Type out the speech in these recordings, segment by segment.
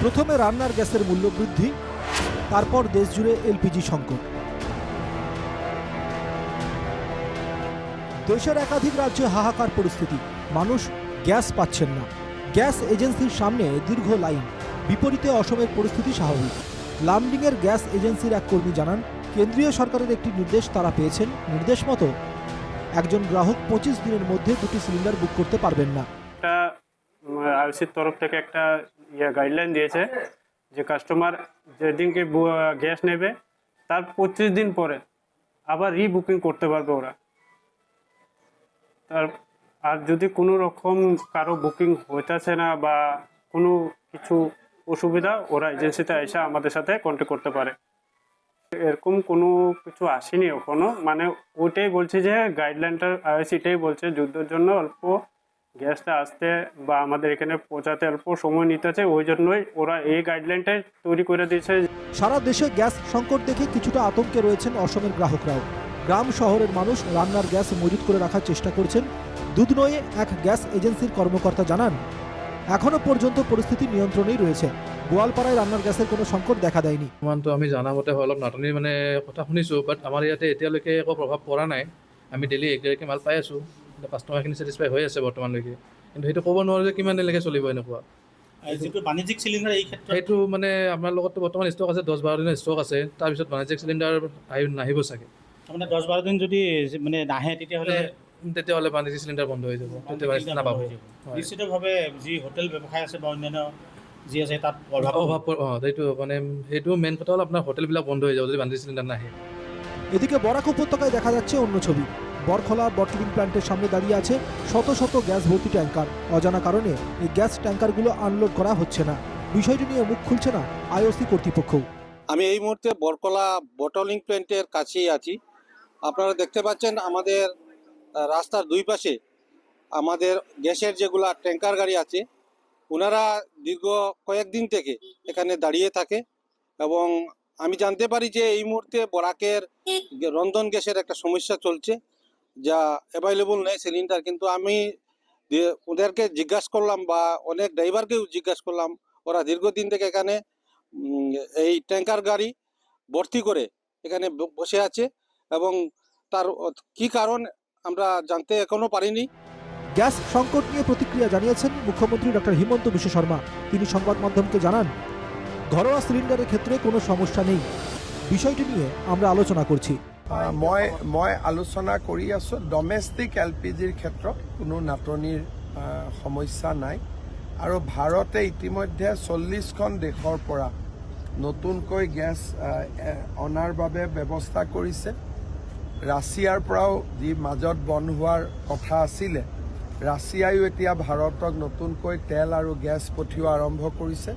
প্রথমে রান্নার গ্যাসের মূল্য বৃদ্ধি, তারপর দেশজুড়ে এলপিজি সংকট। দেশের একাধিক রাজ্যে হাহাকার পরিস্থিতি, মানুষ গ্যাস পাচ্ছেন না। গ্যাস এজেন্সির সামনে দীর্ঘ লাইন, বিপরীতে অসমের পরিস্থিতি স্বাভাবিক। লামডিংয়ের গ্যাস এজেন্সির এক কর্মী জানান, কেন্দ্রীয় সরকারের একটি নির্দেশ তারা পেয়েছেন। নির্দেশ মতো একজন গ্রাহক 25 দিনের মধ্যে 2টি সিলিন্ডার বুক করতে পারবেন না। আইওসির তরফ থেকে একটা গাইডলাইন দিয়েছে যে কাস্টমার যেদিনকে গ্যাস নেবে তার 25 দিন পরে আবার রিবুকিং করতে পারবে ওরা। আর যদি কোনো রকম কারো বুকিং হইতেছে না বা কোনো কিছু অসুবিধা, ওরা এজেন্সিতে এসে আমাদের সাথে কন্ট্যাক্ট করতে পারে। এরকম কোনো কিছু আসেনি এখনো, মানে ওইটাই বলছে যে গাইডলাইনটা আইওসিটাই বলছে যুদ্ধের জন্য অল্প গ্যাসটা আসতে বা আমাদের এখানে পৌঁছাতে অল্প সময় নিতেছে, ওই জন্যই ওরা এই গাইডলাইনটাই তৈরি করে দিয়েছে। সারা দেশে গ্যাস সংকট দেখে কিছুটা আতঙ্কে রয়েছেন অসমের গ্রাহকরাও। গ্রাম শহরের মানুষ রান্নার গ্যাস মজুত করে রাখার চেষ্টা করছেন। দুধনয়ে এক গ্যাস এজেন্সির কর্মকর্তা জানান, এখনো পর্যন্ত পরিস্থিতি নিয়ন্ত্রণেই রয়েছে। গোয়ালপাড়ায় রান্নার গ্যাসের কোনো সংকট দেখা দেয়নি। তো আমি জানা মতে অলপ নাটনিৰ মানে কথা শুনিছোঁ, বাট আমাৰ ইয়াতে এতিয়ালৈকে একো প্ৰভাৱ পৰা নাই। আমি ডেইলি 1-1.5 মাল পাই আছোঁ, কাষ্টমাৰখিনি ছেটিছফাই হৈ আছে বৰ্তমানলৈকে। কিন্তু সেইটো ক'ব নোৱাৰোঁ যে কিমান দিনলৈকে চলিব এনেকুৱা। যিটো বাণিজ্যিক চিলিণ্ডাৰ এই ক্ষেত্ৰত সেইটো মানে আমাৰ লগততো বৰ্তমান ষ্টক আছে, 10-12 দিনৰ ষ্টক আছে। তাৰপিছত বাণিজ্যিক চিলিণ্ডাৰ নাহিব চাগে। তাৰমানে 10-12 দিন যদি মানে নাহে তেতিয়াহ'লে বাণিজ্যিক চিলিণ্ডাৰ বন্ধ হৈ যাব, তেতিয়া নাপাব। নিশ্চিতভাৱে যি হোটেল ব্যৱসায় আছে বা অন্যান্য যি আছে তাত অভাৱ সেইটো মানে সেইটো মেইন কথা হ'ল আপোনাৰ হোটেলবিলাক বন্ধ হৈ যাব যদি বাণিজ্যিক চিলিণ্ডাৰ নাহে। এদিকে বরাক উপত্যকায় দেখা যাচ্ছে অন্য ছবি। বরখলা বটলিং প্ল্যান্টের সামনে দাঁড়িয়ে আছে শত শত গ্যাস ভর্তি ট্যাঙ্কার। অজানা কারণে এই গ্যাস ট্যাঙ্কারগুলো আনলোড করা হচ্ছে না। বিষয়টি নিয়ে মুখ খুলছে না আইওসি কর্তৃপক্ষ। আমি এই মুহূর্তে বরকলা বটলিং প্ল্যান্টের কাছেই আছি। আপনারা দেখতে পাচ্ছেন আমাদের রাস্তার দুই পাশে আমাদের গ্যাসের যেগুলা ট্যাঙ্কার গাড়ি আছে, ওনারা দীর্ঘ কয়েকদিন থেকে এখানে দাঁড়িয়ে থাকে এবং আমি জানতে পারি যে এই মুহূর্তে বরাকের রন্ধন গ্যাসের একটা সমস্যা চলছে, যা অ্যাভেলেবল নেই সিলিন্ডার। কিন্তু আমি ওদেরকে জিজ্ঞাসা করলাম বা অনেক ড্রাইভারকেও জিজ্ঞাসা করলাম, ওরা দীর্ঘদিন থেকে এখানে এই ট্যাঙ্কার গাড়ি ভর্তি করে এখানে বসে আছে এবং তার কি কারণ আমরা জানতে এখনো পারিনি। গ্যাস সংকট নিয়ে প্রতিক্রিয়া জানিয়েছেন মুখ্যমন্ত্রী ডক্টর হিমন্ত বিশ্ব শর্মা। তিনি সংবাদ মাধ্যমকে জানান, ঘরোয়া সিলিন্ডারের ক্ষেত্রে কোনো সমস্যা নেই, বিষয়টি নিয়ে আমরা আলোচনা করছি। মই আলোচনা কৰি আছো, ডমেষ্টিক এলপিজিৰ ক্ষেত্ৰত কোনো নাটনিৰ সমস্যা নাই আৰু ভাৰতে ইতিমধ্যে 40খন দেশৰ পৰা নতুনকৈ গেছ অনাৰ বাবে ব্যৱস্থা কৰিছে। ৰাছিয়াৰ পৰাও যি মাজত বন্ধ হোৱাৰ কথা আছিলে, ৰাছিয়ায়ো এতিয়া ভাৰতক নতুনকৈ তেল আৰু গেছ পঠিওৱা আৰম্ভ কৰিছে।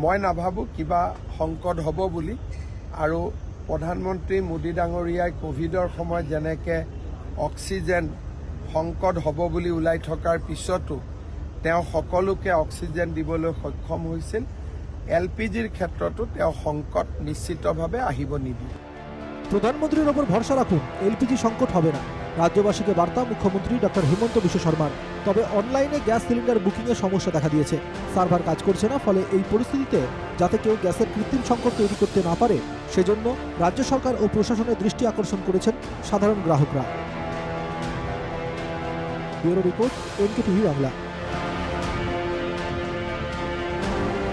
মই নাভাবোঁ কিবা সংকট হ'ব বুলি। আৰু প্ৰধানমন্ত্ৰী মোদী ডাঙৰীয়াই কোভিডৰ সময়ত যেনেকৈ অক্সিজেন সংকট হ'ব বুলি ওলাই থকাৰ পিছতো তেওঁ সকলোকে অক্সিজেন দিবলৈ সক্ষম হৈছিল। এলপিজিৰ ক্ষেত্ৰতো তেওঁ সংকট নিশ্চিতভাৱে আহিব নিদিয়ে। প্রধানমন্ত্রীর ওপর ভরসা রাখুন, এলপিজি সংকট হবে না। রাজ্যবাসীকে বার্তা মুখ্যমন্ত্রী ডক্টর হিমন্ত বিশ্ব শর্মার। তবে অনলাইনে গ্যাস সিলিন্ডার বুকিংয়ে সমস্যা দেখা দিয়েছে, সার্ভার কাজ করছে না। ফলে এই পরিস্থিতিতে যাতে কেউ গ্যাসের কৃত্রিম সংকট তৈরি করতে না পারে, সেজন্য রাজ্য সরকার ও প্রশাসনের দৃষ্টি আকর্ষণ করেছেন সাধারণ গ্রাহকরা। Bureau report, NKTV Bangla.